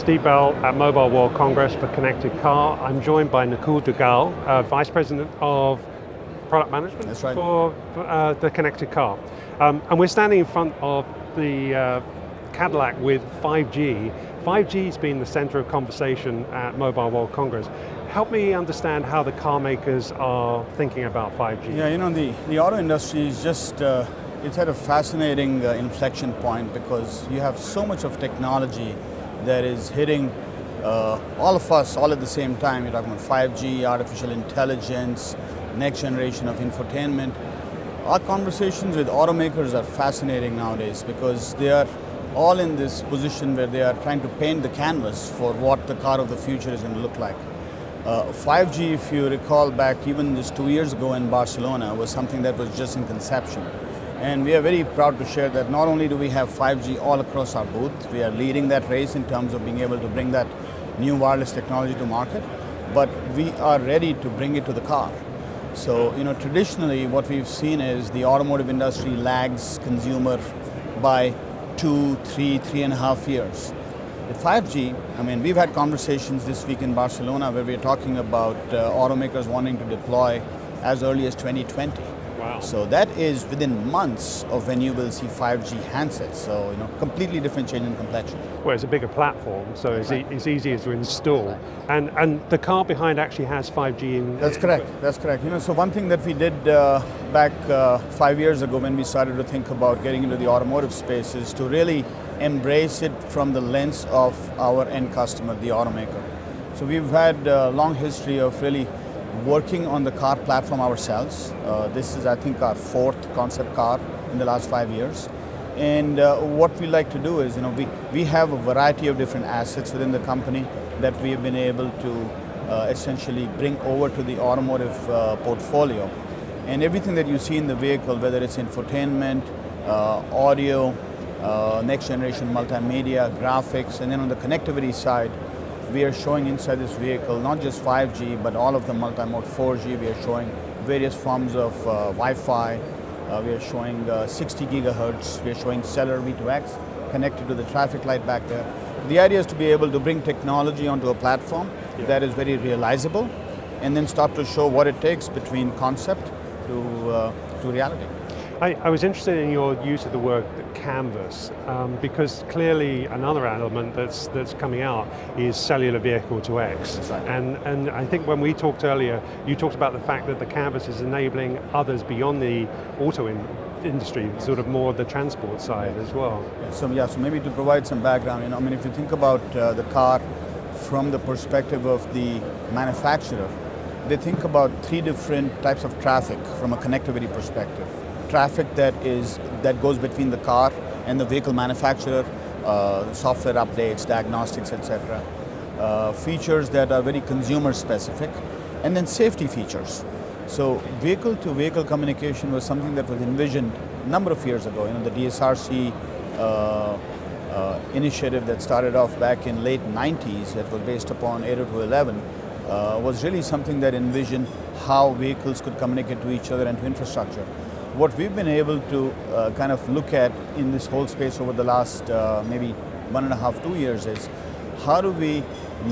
Steve Bell at Mobile World Congress for Connected Car. I'm joined by Nakul Duggal, Vice President of Product Management. That's right. For the Connected Car. And we're standing in front of the Cadillac with 5G. 5G's been the center of conversation at Mobile World Congress. Help me understand how the car makers are thinking about 5G. Yeah, you know, the auto industry is just, it's at a fascinating inflection point because you have so much of technology that is hitting all of us all at the same time. You're talking about 5G, artificial intelligence, next generation of infotainment. Our conversations with automakers are fascinating nowadays because they are all in this position where they are trying to paint the canvas for what the car of the future is going to look like. 5G, if you recall back even just 2 years ago in Barcelona, was something that was just in conception. And we are very proud to share that not only do we have 5G all across our booth, we are leading that race in terms of being able to bring that new wireless technology to market, but we are ready to bring it to the car. So, you know, traditionally what we've seen is the automotive industry lags consumer by 2, 3, 3.5 years. With 5G, I mean, we've had conversations this week in Barcelona where we're talking about automakers wanting to deploy as early as 2020. Wow. So that is within months of when you will see 5G handsets. So, you know, completely different change in complexion. Well, it's a bigger platform, so it's easier to install. And the car behind actually has 5G in. That's correct, that's correct. You know, so one thing that we did back 5 years ago when we started to think about getting into the automotive space is to really embrace it from the lens of our end customer, the automaker. So we've had a long history of really working on the car platform ourselves. This is, I think, our 4th concept car in the last 5 years. And what we like to do is, you know, we have a variety of different assets within the company that we have been able to essentially bring over to the automotive portfolio. And everything that you see in the vehicle, whether it's infotainment, audio, next generation multimedia, graphics, and then on the connectivity side, we are showing inside this vehicle not just 5G, but all of the multi-mode 4G. We are showing various forms of Wi-Fi. We are showing 60 gigahertz. We are showing cellular V2X connected to the traffic light back there. The idea is to be able to bring technology onto a platform that is very realizable and then start to show what it takes between concept to reality. I was interested in your use of the word canvas because clearly another element that's coming out is cellular vehicle to X. That's right. And I think when we talked earlier, you talked about the fact that the canvas is enabling others beyond the auto industry, sort of more the transport side as well. So maybe to provide some background, you know, I mean, if you think about the car from the perspective of the manufacturer, they think about 3 different types of traffic from a connectivity perspective. Traffic that goes between the car and the vehicle manufacturer, software updates, diagnostics, etc. Features that are very consumer specific, and then safety features. So vehicle-to-vehicle communication was something that was envisioned a number of years ago. You know, the DSRC initiative that started off back in late 90s that was based upon 802.11 was really something that envisioned how vehicles could communicate to each other and to infrastructure. What we've been able to kind of look at in this whole space over the last maybe 1.5, 2 years is how do we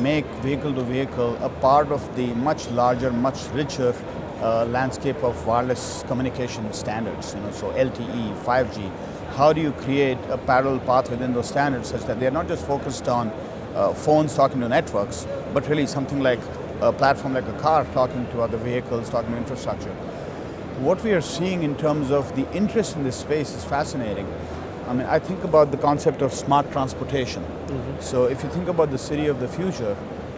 make vehicle-to-vehicle a part of the much larger, much richer landscape of wireless communication standards, you know, so LTE, 5G. How do you create a parallel path within those standards such that they're not just focused on phones talking to networks, but really something like a platform like a car talking to other vehicles, talking to infrastructure. What we are seeing in terms of the interest in this space is fascinating. I mean, I think about the concept of smart transportation. Mm-hmm. So if you think about the city of the future,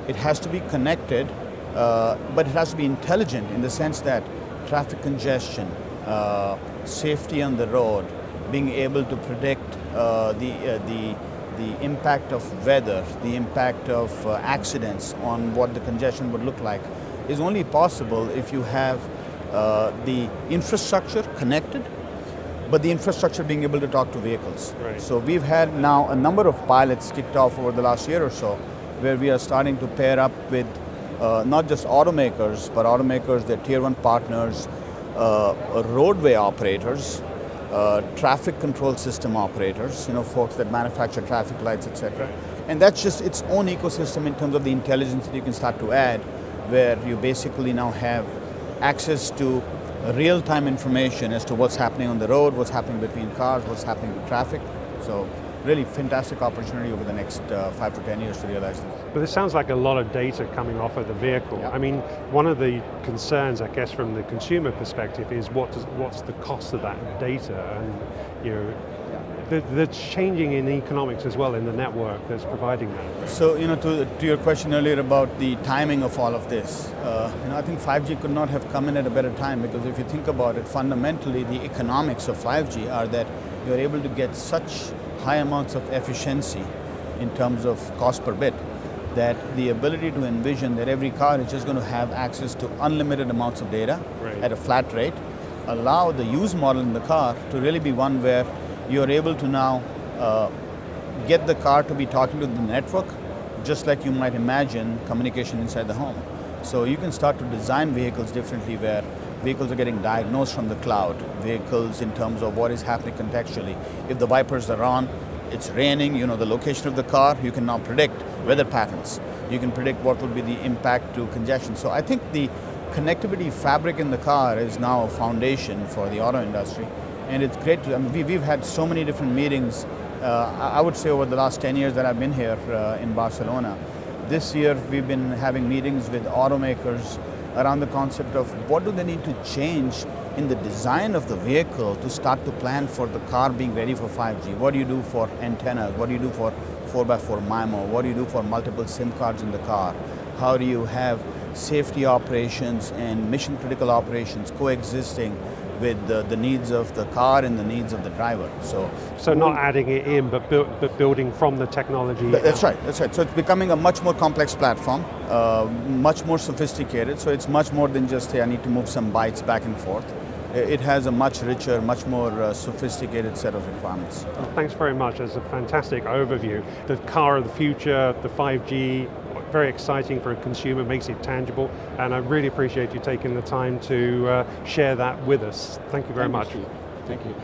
it has to be connected, but it has to be intelligent in the sense that traffic congestion, safety on the road, being able to predict the impact of weather, the impact of accidents on what the congestion would look like is only possible if you have the infrastructure connected, but the infrastructure being able to talk to vehicles. Right. So we've had now a number of pilots kicked off over the last year or so, where we are starting to pair up with not just automakers, but automakers, their tier 1 partners, roadway operators, traffic control system operators, you know, folks that manufacture traffic lights, etc., And that's just its own ecosystem in terms of the intelligence that you can start to add, where you basically now have access to real-time information as to what's happening on the road, what's happening between cars, what's happening with traffic. So really fantastic opportunity over the next 5 to 10 years to realize this. But this sounds like a lot of data coming off of the vehicle. Yeah. I mean, one of the concerns, I guess, from the consumer perspective is what's the cost of that data, and you know, the changing in economics as well in the network that's providing that. So, to your question earlier about the timing of all of this, I think 5G could not have come in at a better time, because if you think about it, fundamentally the economics of 5G are that you're able to get such high amounts of efficiency in terms of cost per bit, that the ability to envision that every car is just going to have access to unlimited amounts of data at a flat rate, allow the use model in the car to really be one where you're able to now get the car to be talking to the network, just like you might imagine communication inside the home. So you can start to design vehicles differently, where vehicles are getting diagnosed from the cloud, vehicles in terms of what is happening contextually. If the wipers are on, it's raining, the location of the car, you can now predict weather patterns. You can predict what will be the impact to congestion. So I think the connectivity fabric in the car is now a foundation for the auto industry. And it's great we've had so many different meetings, I would say over the last 10 years that I've been here in Barcelona. This year we've been having meetings with automakers around the concept of what do they need to change in the design of the vehicle to start to plan for the car being ready for 5G. What do you do for antennas? What do you do for 4x4 MIMO? What do you do for multiple SIM cards in the car? How do you have safety operations and mission critical operations coexisting with the needs of the car and the needs of the driver? So not adding it in, but building from the technology. That's right. So it's becoming a much more complex platform, much more sophisticated. So it's much more than just, hey, I need to move some bytes back and forth. It has a much richer, much more sophisticated set of requirements. Well, thanks very much. It's a fantastic overview. The car of the future, the 5G, very exciting for a consumer, makes it tangible, and I really appreciate you taking the time to share that with us. Thank you very much. Thank you.